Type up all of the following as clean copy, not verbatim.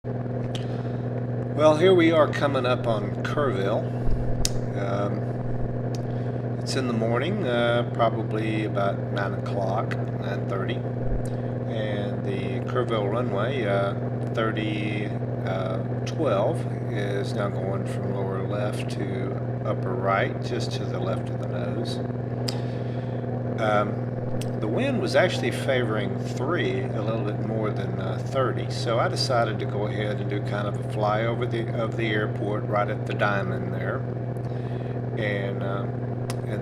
Well, here we are coming up on Kerrville. It's in the morning, probably about 9 o'clock, 9:30, and the Kerrville runway 3012 is now going from lower left to upper right, just to the left of the nose. The wind was actually favoring 3 a little bit more than 30, so I decided to go ahead and do kind of a flyover of the airport right at the diamond there, and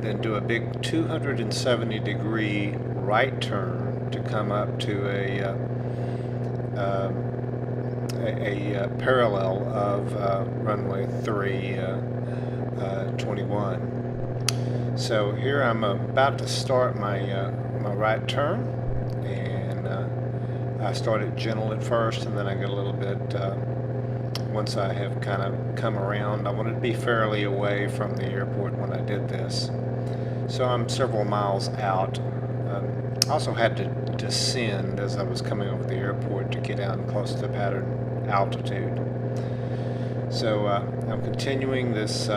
then do a big 270-degree right turn to come up to a parallel of runway 321. So here I'm about to start my my right turn, and I started gentle at first, and then I get a little bit, once I have kind of come around, I wanted to be fairly away from the airport when I did this. So I'm several miles out. I also had to descend as I was coming over the airport to get down close to pattern altitude. So I'm continuing this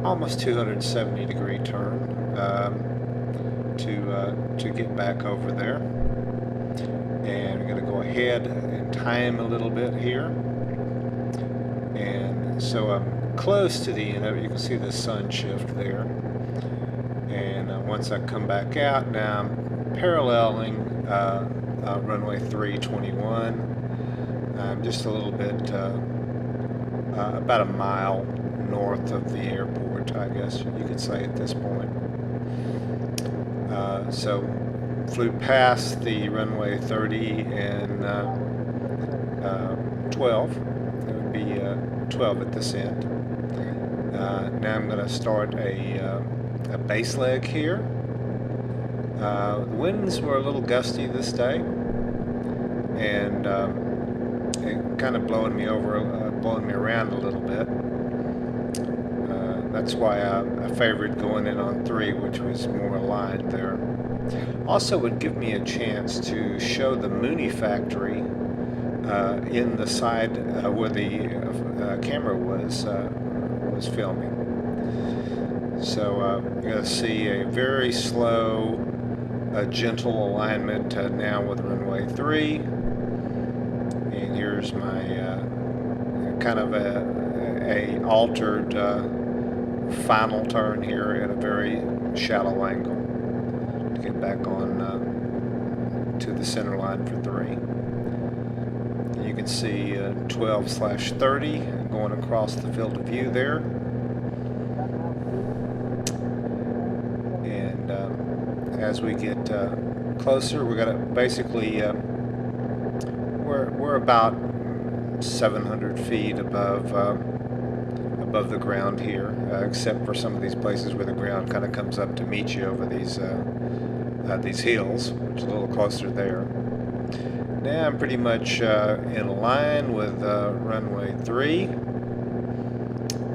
almost 270-degree turn to get back over there, and we're going to go ahead and time a little bit here. And so I'm close to the end of it. You can see the sun shift there, and once I come back out, now I'm paralleling runway 321. I'm just a little bit about a mile north of the airport, I guess you could say at this point. So flew past the runway 30 and 12. It would be 12 at this end. Now I'm going to start a base leg here. The winds were a little gusty this day, and it kind of blowing me around a little bit. That's why I favored going in on 3, which was more aligned there. Also would give me a chance to show the Mooney factory in the side where the camera was filming. So you're going to see a very slow, gentle alignment now with runway 3. And here's my kind of a altered final turn here at a very shallow angle to get back on to the center line for 3. You can see 12/30 going across the field of view there, and as we get closer, we're gonna basically we're about 700 feet above the ground here, except for some of these places where the ground kind of comes up to meet you over these hills, which is a little closer there. Now I'm pretty much in line with runway 3.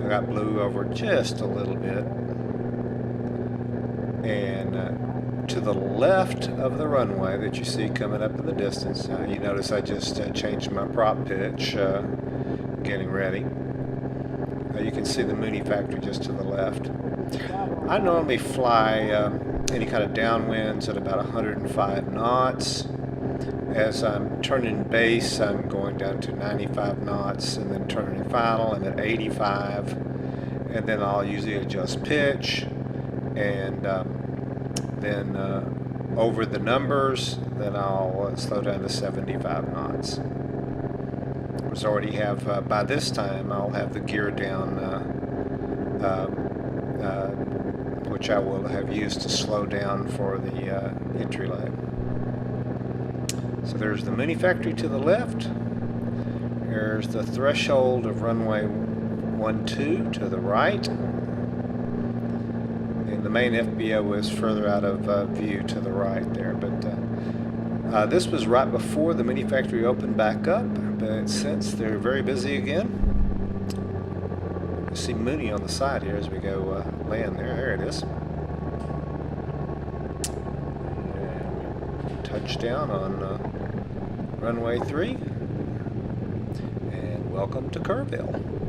I got blew over just a little bit, and to the left of the runway that you see coming up in the distance, you notice I just changed my prop pitch, getting ready. You can see the Mooney factory just to the left. I normally fly any kind of downwinds at about 105 knots. As I'm turning base, I'm going down to 95 knots, and then turning final, I'm at 85. And then I'll usually adjust pitch, and then over the numbers, then I'll slow down to 75 knots. I already have, by this time, I'll have the gear down, which I will have used to slow down for the entry leg. So there's the Mooney factory to the left. There's the threshold of runway 12 to the right. And the main FBO is further out of view to the right there. But this was right before the Mooney factory opened back up. But since they're very busy again, you see Mooney on the side here as we go land there. There it is. And touchdown on runway 3. welcome to Kerrville.